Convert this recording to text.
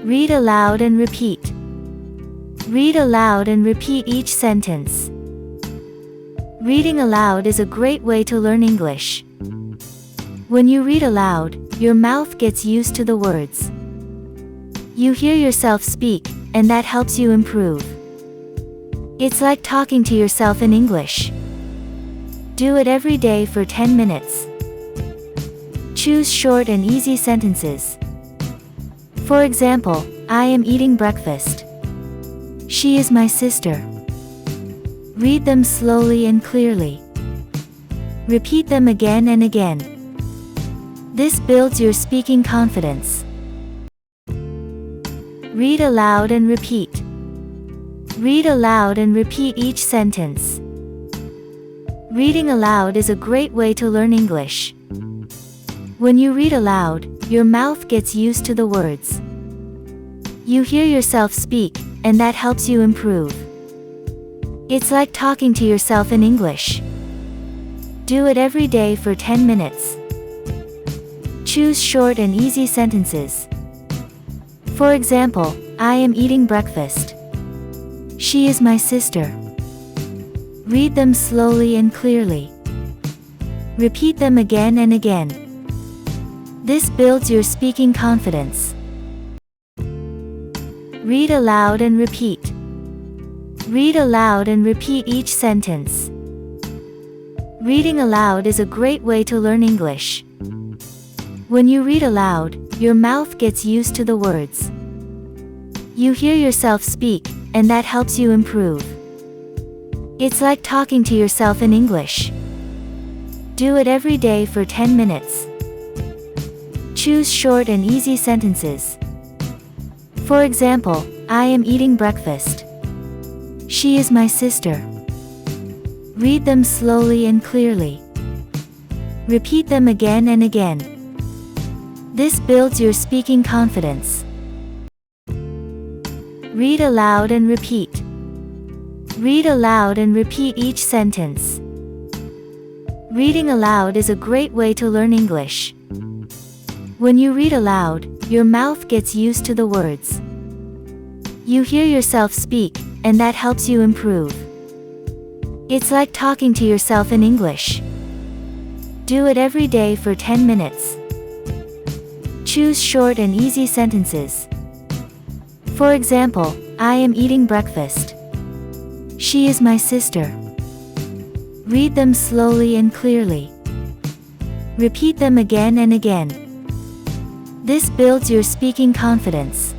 Read aloud and repeat. Read aloud and repeat each sentence. Reading aloud is a great way to learn English. When you read aloud, your mouth gets used to the words. You hear yourself speak, and that helps you improve. It's like talking to yourself in English. Do it every day for 10 minutes. Choose short and easy sentences. For example, I am eating breakfast. She is my sister. Read them slowly and clearly. Repeat them again and again. This builds your speaking confidence. Read aloud and repeat. Read aloud and repeat each sentence. Reading aloud is a great way to learn English. When you read aloud, your mouth gets used to the words. You hear yourself speak, and that helps you improve. It's like talking to yourself in English. Do it every day for 10 minutes. Choose short and easy sentences. For example, I am eating breakfast. She is my sister. Read them slowly and clearly. Repeat them again and again. This builds your speaking confidence. Read aloud and repeat. Read aloud and repeat each sentence. Reading aloud is a great way to learn English. When you read aloud, your mouth gets used to the words. You hear yourself speak, and that helps you improve. It's like talking to yourself in English. Do it every day for 10 minutes. Choose short and easy sentences. For example, I am eating breakfast. She is my sister. Read them slowly and clearly. Repeat them again and again. This builds your speaking confidence. Read aloud and repeat. Read aloud and repeat each sentence. Reading aloud is a great way to learn English. When you read aloud, your mouth gets used to the words. You hear yourself speak, and that helps you improve. It's like talking to yourself in English. Do it every day for 10 minutes. Choose short and easy sentences. For example, I am eating breakfast. She is my sister. Read them slowly and clearly. Repeat them again and again. This builds your speaking confidence.